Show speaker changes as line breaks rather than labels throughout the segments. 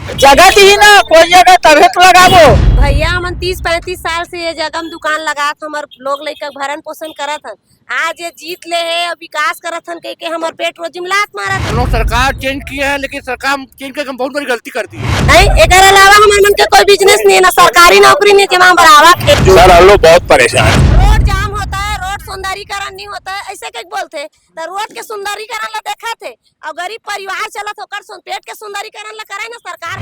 जगह थी ना, कोई जगह तबे तो लगाबो।
भैया हम 30-35 साल से ये जगह में दुकान लगा हमार लोग लइका भरण पोषण करत हन। आज ये जीत ले है और विकास करत हन के हमार पेट रोजी में लात मारत हन।
लोग सरकार चेंज किया है, लेकिन सरकार चेंज करके बहुत बड़ी गलती कर दी है।
नहीं एकर अलावा हमार मन के कोई बिजनेस नहीं है, ना सरकारी नौकरी नहीं जमा बढ़ावा खेती।
सर हम लोग बहुत परेशान हैं।
रोड जाम होता है, रोड सुंदरीकरण नहीं होता है, ऐसे कहीं बोलते तो रोड के सुंदरीकरण ला देखा थे और गरीब परिवार चलत होकर पेट के सुंदरीकरण ला कराए ना सरकार।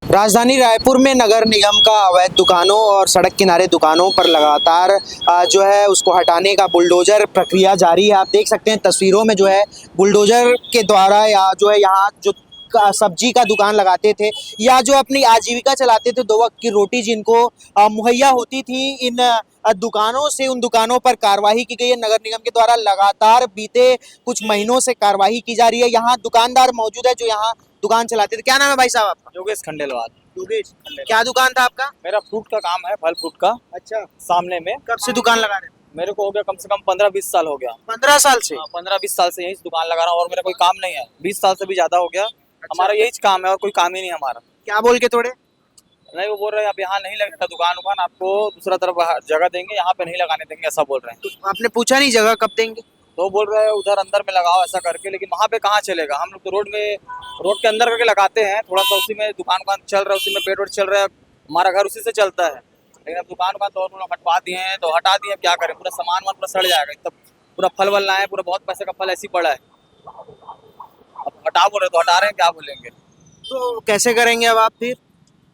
राजधानी रायपुर में नगर निगम का अवैध दुकानों और सड़क किनारे दुकानों पर लगातार जो है उसको हटाने का बुलडोजर प्रक्रिया जारी है। आप देख सकते हैं तस्वीरों में जो है बुलडोजर के द्वारा या जो है यहाँ जो सब्जी का दुकान लगाते थे या जो अपनी आजीविका चलाते थे, दो वक्त की रोटी जिनको मुहैया होती थी, इन दुकानों से उन दुकानों पर कार्रवाई की गई है। नगर निगम के द्वारा लगातार बीते कुछ महीनों से कार्रवाई की जा रही है। यहाँ दुकानदार मौजूद है जो यहाँ दुकान चलाते थे। क्या नाम है भाई साहब आपका?
योगेश खंडेलवाल।
योगेश, क्या दुकान था आपका?
मेरा फ्रूट का काम है, फल फ्रूट का।
अच्छा,
सामने में।
कब से दुकान लगा रहे हैं?
मेरे को हो गया कम से कम 15-20 साल हो गया।
15 साल से?
15-20 साल से यही दुकान लगा रहा हूँ और मेरा कोई काम नहीं है। 20 साल से भी ज्यादा हो गया। हमारा यही काम है और कोई काम ही नहीं हमारा।
क्या बोल के तोड़े?
नहीं, वो बोल रहे हैं अब यहाँ नहीं लगेगा दुकान उकान, आपको दूसरा तरफ जगह देंगे, यहाँ पे नहीं लगाने देंगे, ऐसा बोल रहे हैं।
तो आपने पूछा नहीं जगह कब देंगे?
तो बोल रहे हैं उधर अंदर में लगाओ ऐसा करके, लेकिन वहाँ पे कहाँ चलेगा। हम लोग तो रोड के अंदर करके लगाते हैं, थोड़ा सा उसी में दुकान उकान चल रहा है, उसी में पेट वेट चल रहा है, हमारा घर उसी से चलता है। लेकिन अब दुकान उकान तो और लोग हटवा दिए हैं, तो हटा दिए, क्या करें, पूरा सामान वान पूरा सड़ जाएगा। तब पूरा फल वल लाए, पूरा बहुत पैसे का फल ऐसी पड़ा है, अब हटा बोल रहे तो हटा रहे हैं, क्या बोलेंगे।
तो कैसे करेंगे अब आप फिर?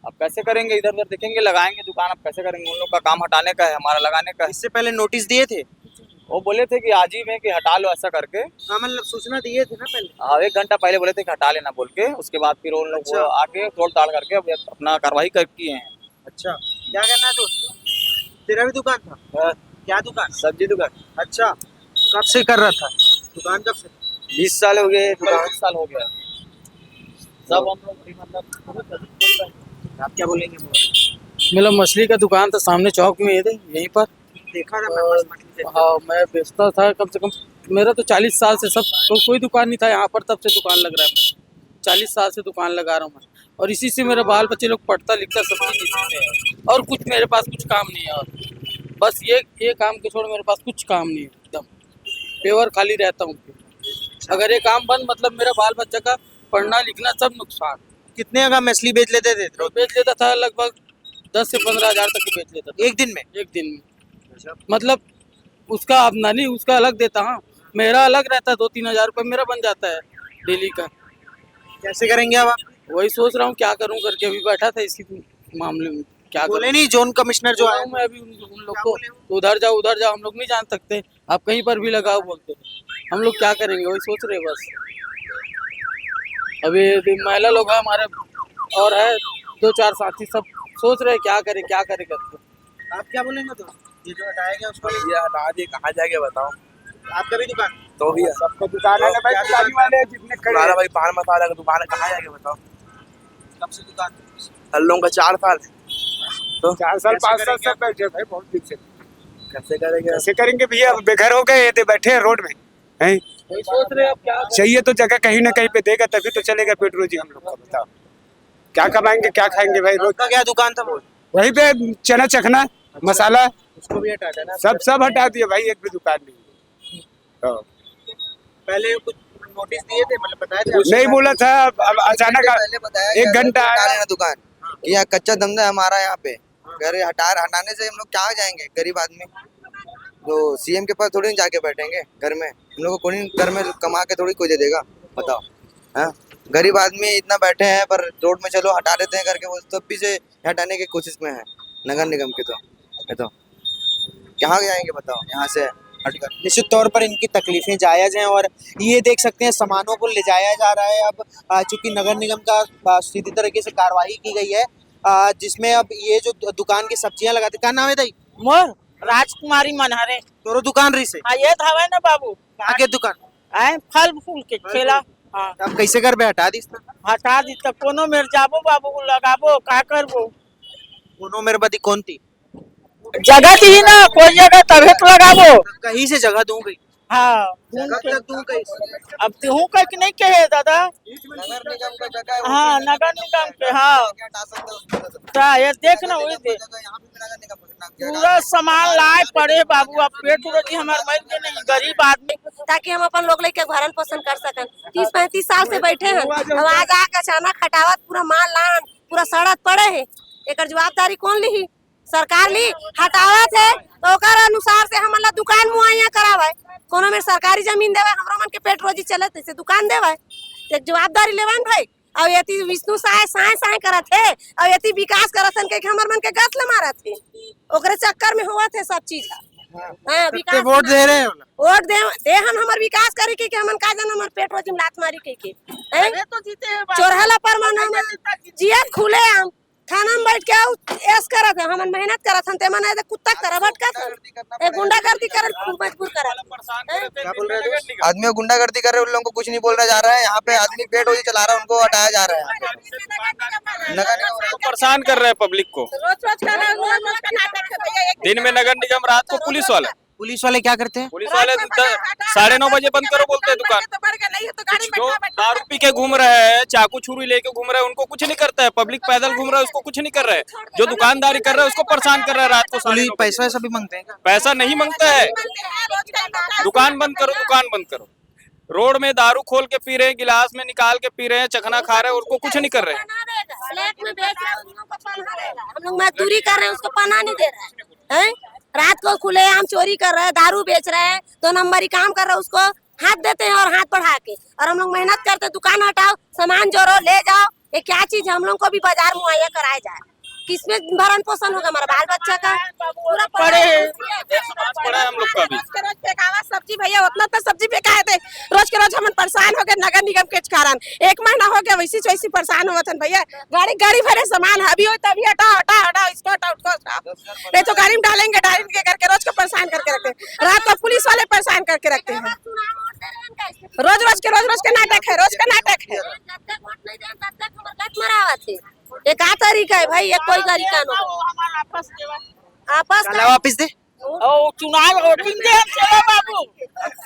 अब कैसे करेंगे, इधर उधर देखेंगे, लगाएंगे दुकान। अब कैसे करेंगे, उन लोग का काम हटाने का है, हमारा लगाने का है।
इससे पहले नोटिस दिए थे?
वो बोले थे कि आज ही में कि हटा लो ऐसा करके।
हाँ, मतलब सूचना दिए थे ना पहले?
हाँ, 1 घंटा पहले बोले थे कि हटा लेना बोल के, उसके बाद फिर उन लोग
अच्छा।
आके तोड़ ताड़ करके अब अपना कार्रवाई कर किए हैं।
अच्छा, क्या करना है दोस्त? तेरा भी दुकान था? क्या दुकान?
सब्जी दुकान।
अच्छा, कब से कर रहा था दुकान? कब से?
20 साल हो गए, 20 साल हो गया सब हम लोग मतलब।
आप क्या बोलेंगे?
मेरा मछली का दुकान था सामने चौक में, ये थे यहीं पर।
देखा था मैं मछली देखा।
हाँ, मैं बेचता था कम से कम। मेरा तो 40 साल से सब कोई दुकान नहीं था यहाँ पर, तब से दुकान लग रहा है। मैं 40 साल से दुकान लगा रहा हूँ मैं, और इसी से मेरे बाल बच्चे लोग पढ़ता लिखता सब चीज़ इसी से है। और कुछ मेरे पास कुछ काम नहीं है, और बस ये काम के छोड़ मेरे पास कुछ काम नहीं है। एकदम पेवर खाली रहता हूँ। अगर ये काम बंद मतलब मेरा बाल बच्चा का पढ़ना लिखना सब नुकसान।
कितने का मछली बेच लेते थे?
बेच लेता था लगभग 10 से 15 हज़ार तक की बेच लेता था
एक दिन में?
एक दिन में। मतलब उसका आमदनी उसका अलग देता, हाँ मेरा अलग रहता। 2-3 हज़ार रुपये मेरा बन जाता है डेली का।
कैसे करेंगे अब आप?
वही सोच रहा हूँ क्या करूँ करके। अभी बैठा था इसी मामले में, क्या
बोले
करूं?
नहीं जोन कमिश्नर जो आया?
मैं अभी उन लोग को उधर जाओ हम लोग नहीं जान सकते, आप कहीं पर भी लगाओ बोलते हैं। हम लोग क्या करेंगे, वही सोच रहे बस। अभी महिला लोग हैं हमारे और है 2-4 साथी, सब सोच रहे क्या करे करके।
आप क्या बोलेंगे? तो ये जो हटाया गया उसको
ये हटा दिए, कहाँ जाएंगे बताओ।
आपका भी दुकान?
तो भी
सबका दुकान है ना भाई, दुकानी वाले जितने खड़े
हमारा भाई पान मसाला का दुकान है, कहाँ जाएंगे बताओ।
कब से दुकान?
हम लोगों का 4 साल। तो
4 साल 5 साल से बैठे भाई, बहुत दिन से।
कैसे करेंगे?
कैसे करेंगे भैया, अब बेघर हो गए थे, बैठे हैं रोड में हैं।
वही सोच रहे अब क्या
चाहिए तो जगह कहीं ना कहीं पे देगा, तभी तो चलेगा पेट रोजी हम लोग का। बताओ क्या कमाएंगे, क्या खाएंगे भाई रोज?
आपका क्या दुकान था?
वहीं पे चना चखना मसाला
उसको भी हटा देना।
सब हटा दिया भाई, एक भी दुकान नहीं। हाँ।
पहले कुछ नोटिस दिए थे, मतलब बताया था?
नहीं बोला था, अब अचानक
पहले बताया
1 घंटा
हटा
आया।
लेना दुकान कि यहाँ कच्चा धंधा है हमारा यहाँ पे। घर हटाने से हम लोग क्या जाएंगे, गरीब आदमी तो सीएम के पास थोड़ी नहीं जाके बैठेंगे घर में। हम लोग को कोई घर में कमा के थोड़ी कोई दे देगा, बताओ। हाँ, गरीब आदमी इतना बैठे हैं, पर रोड में चलो हटा देते हैं करके, वो तब भी से हटाने की कोशिश में है नगर निगम के। तो कहाँ जाएंगे बताओ यहाँ से हटकर? निश्चित तौर पर इनकी तकलीफें जायज़ हैं, और ये देख सकते हैं सामानों को ले जाया जा रहा है। अब चूंकि नगर निगम का सीधी तरीके से कार्रवाई की गई है, जिसमें अब ये जो दुकान की सब्जियां लगाते, क्या नाम है दाई?
मोर राजकुमारी मनहरे।
तोरो दुकान रही से?
हाँ ये धावे ना बाबू,
आगे दुकान
आए फल फूल के ठेला। हाँ
अब कैसे कर बे हटा दी?
हटा दी तब कोनो मेर जाबो बाबू लगाबो, का करबो।
कोनो मेरे बदी कौन थी?
जगह थी ना, कोई जगह तबे तो लगाबो।
कहीं से जगह दूं गई?
हाँ
कब तक तू कहीं
अब तू कह के नहीं कहे दादा।
नगर निगम का जगह है,
हाँ नगर निगम के हाँ
क्या हटा सकते हैं उसको?
क्या ये देख ना वही देख
यहाँ पे भी नगर निगम का क्या
पूरा सामान लाए पड़े बाबू। अब पेट रोटी हमारे मर के नहीं, गरीब आदमी
ताकि हम अपन लोग लेके भरण पोषण कर सकन। 30-35 साल से बैठे हैं, अब आज आके अचानक हटावत पूरा माल लान पूरा सड़क पड़े है। एक जवाबदारी कौन ली? सरकार ली। हटावत है तो ओकर अनुसार से हमन ला दुकान मुहैया करावे। कोनो में सरकारी जमीन देवे, हमरो मन के पेट रोजी चले तैसे दुकान देवे। एक जवाबदारी लेवन भाई। और यति विष्णु साय साय साय करत है और यति विकास करत हन के हमर मन के गत ले मारत है। ओकरे चक्कर में होवत है सब चीज। हां विकास
वोट दे रहे हो ना?
वोट दे हम हमर विकास करी के हमन का जन हमर पेट रोजी में लात मारी के हैं
तो जीते हैं बाबू।
चोरहला पर मन जियत खुले हम थाना में बैठ के ऐस करत है। हमन मेहनत करत हन ते मन ऐसे कुत्ता करबट का ए गुंडागर्दी करल मजबूर करल।
क्या बोल रहे थे?
आदमी को गुंडागर्दी कर रहे हैं, उन लोगों को कुछ नहीं बोला जा रहा है। यहाँ पे आदमी पेट रोजी चला रहा है, उनको हटाया जा रहा है। नगर निगम
परेशान कर रहे हैं पब्लिक को।
रोज का नाटक है भैया।
दिन में नगर निगम, रात को पुलिस वाला।
पुलिस वाले क्या करते हैं?
पुलिस वाले 9:30 बजे बंद करो बोलते हैं दुकान। जो दारू पी के घूम रहे हैं, चाकू छुरी लेके घूम रहे हैं, उनको कुछ नहीं करता है। पब्लिक पैदल घूम रहा है, उसको कुछ नहीं कर रहे हैं। जो दुकानदारी कर रहा है उसको परेशान कर रहा है। रात को
पुलिस पैसा वैसा भी मांगते हैं क्या?
पैसा नहीं मांगता है। दुकान बंद करो, दुकान बंद करो। रोड में दारू खोल के पी रहे हैं, गिलास में निकाल के पी रहे हैं, चखना खा रहे हैं, उनको कुछ नहीं कर रहे हैं।
फ्लैट में बेच रहे हैं, उन लोगों को पनाह देगा। हम लोग मजदूरी कर रहे हैं, उसको पनाह नहीं दे रहे हैं। रात को खुले आम चोरी कर रहे हैं, दारू बेच रहे हैं, 2 नंबरी काम कर रहे हैं, उसको हाथ देते हैं और हाथ बढ़ा के। और हम लोग मेहनत करते, दुकान हटाओ, सामान जोड़ो, ले जाओ। ये क्या चीज है? हम लोग को भी बाजार मुहैया कराया जाए। किसमें भरण पोषण होगा हमारा बाल बच्चा का? पूरा
पड़े हम लोग का भी।
रोज फेंकावा सब्जी भैया, उतना तो सब्जी फेंकाए थे। रोज के रोज हम परेशान हो गए नगर निगम के कारण। 1 महीना हो गया वैसी परेशान हुआ था भैया। गाड़ी भरे सामान अभी हो तभी हटाओ इसको हटाओ उसको हटाओ। नहीं तो गाड़ी में डालेंगे करके रोज को परेशान करके रखते हैं। रात को पुलिस वाले परेशान करके रखते हैं। रोज के नाटक है, रोज का नाटक है। ये का तरीका है भाई? ये कोई तरीका नहीं। आपस
साला वापिस दे।
ओ चुनाव वोटिंग दे हम चलो बाबू।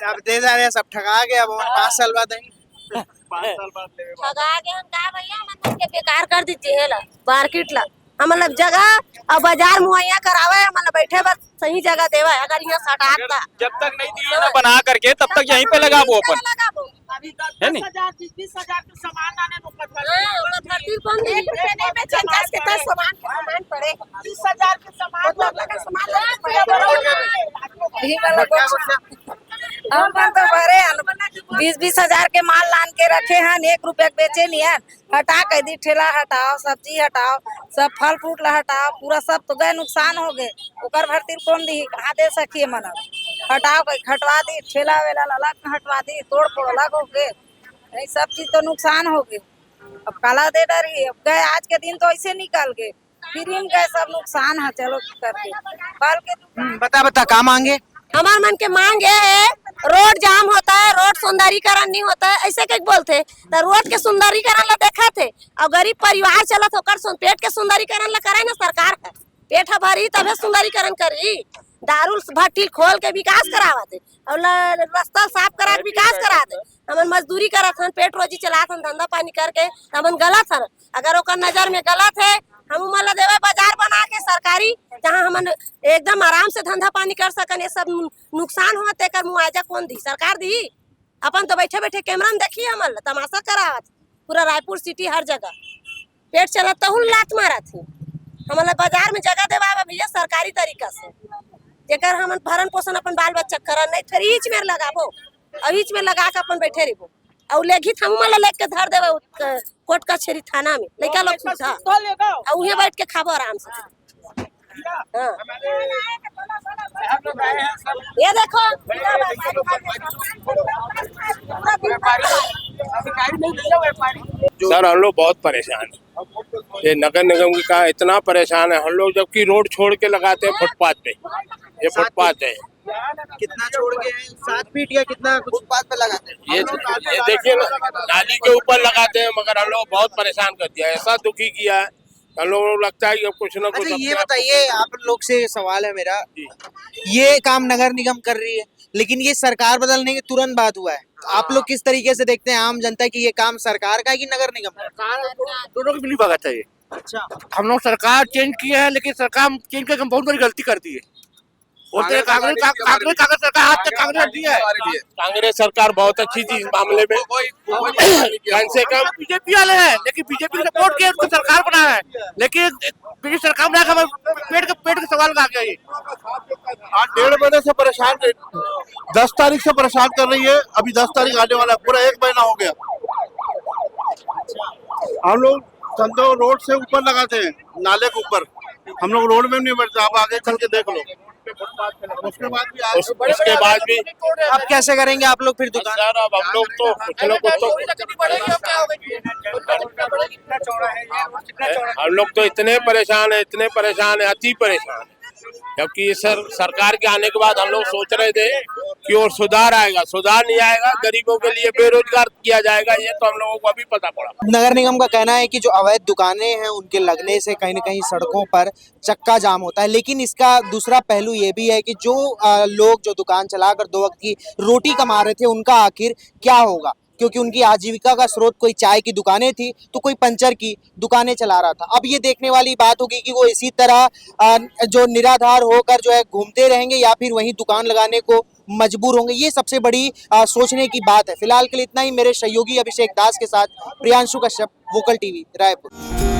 अब दे जा रहे हैं, सब ठगा गए। अब 5 साल बाद देंगे।
5 साल बाद ले
ठगा के हम का भैया मतलब के बेकार कर दीजिए है ला मार्केट ला। हम मतलब जगह और बाजार मुहैया करावे, मतलब बैठे बस सही जगह देवा। अगर यहाँ सटाता
जब तक नहीं दिए ना बना करके, तब तक यहीं पे लगा वो अपन
अभी
है नहीं?
10,000-20,000 के सामान आने को
धरती कौन दी?
1 रुपए नहीं बेचे, 10 के 10 सामान पड़े। 20,000 के सामान
हम तो भरे 20-20 हजार के माल लान के रखे हैं, 1 रुपया बेचे नहीं है। हटा के दी, ठेला हटाओ, सब्जी हटाओ, सब फल फ्रूट ला हटाओ, पूरा सब तो गए नुकसान हो गए। ओकर भरती कौन दी? कहाँ दे सकिए मन? हटाओ के हटवा दी, ठेला वेला अलग हटवा दी, तोड़ फोड़ अलग हो गए। यही सब चीज तो नुकसान हो गए। अब काला दे डरी, अब गए आज के दिन तो ऐसे निकल गए, फिर इन गए सब नुकसान है। चलो करके कल के
बता क्या मांगे?
हमार मन के मांग ये है, रोड जाम होता है, रोड सौंदर्यीकरण नहीं होता है, ऐसे क्या बोलते? तो रोड के सौंदर्यीकरण ला देखा थे और गरीब परिवार चलत होकर पेट के सौंदर्यीकरण ला करे ना सरकार है। पेट भरी तबे सौंदर्यीकरण करी। दारू भट्टी खोल के विकास करावते और रास्ता साफ करा के विकास कराते। हमन मजदूरी करत हन, पेट रोजी चलात हन, धंधा पानी करके। हमन गलत हन, अगर ओकर नजर में गलत है हम उमला देवे बाजार बना के सरकारी, जहाँ हमन एकदम आराम से धंधा पानी कर सकन। ये सब नुकसान हुआ तेकर मुआवजा कौन दी? सरकार दी। अपन तो बैठे बैठे कैमरा में देखिए, हमन तमाशा करावत पूरा रायपुर सिटी हर जगह। पेट चलत तो लात मारा थी। हमन बाजार में जगह देवा भैया सरकारी तरीका से, जेकर हमन भरण पोषण अपन बाल बच्चा कर नहीं थे। ईच में लगाबो और ईच में लगा के अपन बैठे रहो और लेखित हम लेके धर देवे कोर्ट कचहरी थाना में। लड़का लोग पूछा और उहे बैठ के खाबो आराम से। हाँ। ये देखो
सर, हम लोग बहुत परेशान हैं। ये नगर निगम का इतना परेशान है हम लोग, जबकि रोड छोड़ के लगाते हैं फुटपाथ पे। ये फुटपाथ है।
कितना छोड़ के 7 फीट या कितना
फुटपाथ पे लगाते हैं।
ये देखिए ना, नाली के ऊपर लगाते हैं, मगर हम लोग बहुत परेशान कर दिया है। ऐसा दुखी किया है हम लोगों को, लगता है कि अब कुछ ना कुछ।
अच्छा ये बताइए, आप लोग से सवाल है मेरा, ये काम नगर निगम कर रही है लेकिन ये सरकार बदलने के तुरंत बाद हुआ है। तो आप लोग किस तरीके से देखते हैं आम जनता की ये काम सरकार का है कि नगर निगम का?
दोनों की मिली भगत है ये।
अच्छा,
हम लोग सरकार चेंज किए हैं, लेकिन सरकार चेंज करके हम बहुत बड़ी गलती कर दी है। बोलते कांग्रेस सरकार आज तक कांग्रेस दी है। कांग्रेस सरकार बहुत अच्छी थी इस मामले में, कम से कम बीजेपी वाले हैं, लेकिन बीजेपी ने सपोर्ट किया, उसको सरकार बनाया है, लेकिन बीजेपी सरकार बना पेट का सवाल आ गया। ये
आज 1.5 महीने से परेशान, 10 तारीख से परेशान कर रही है। अभी 10 तारीख आने वाला है, पूरा 1 महीना हो गया। हम लोग चंदो रोड से ऊपर लगाते हैं, नाले के ऊपर। हम लोग रोड में नहीं बैठते, आप आगे चल के देख लो। उसके बाद भी
अब कैसे करेंगे आप लोग फिर दुकान?
अब हम लोग तो हम लोग तो इतने परेशान है, अति परेशान है, जबकि सरकार के आने के बाद हम लोग सोच रहे थे कि और सुधार आएगा, सुधार नहीं आएगा, गरीबों के लिए बेरोजगार किया जाएगा, ये तो हम लोगों को अभी पता पड़ा।
नगर निगम का कहना है कि जो अवैध दुकानें हैं उनके लगने से कहीं न कहीं सड़कों पर चक्का जाम होता है, लेकिन इसका दूसरा पहलू ये भी है कि जो लोग जो दुकान चलाकर 2 वक्त की रोटी कमा रहे थे उनका आखिर क्या होगा, क्योंकि उनकी आजीविका का स्रोत कोई चाय की दुकानें थी तो कोई पंचर की दुकानें चला रहा था। अब ये देखने वाली बात होगी कि वो इसी तरह जो निराधार होकर जो है घूमते रहेंगे या फिर वहीं दुकान लगाने को मजबूर होंगे। ये सबसे बड़ी सोचने की बात है। फिलहाल के लिए इतना ही। मेरे सहयोगी अभिषेक दास के साथ प्रियांशु कश्यप, वोकल टीवी, रायपुर।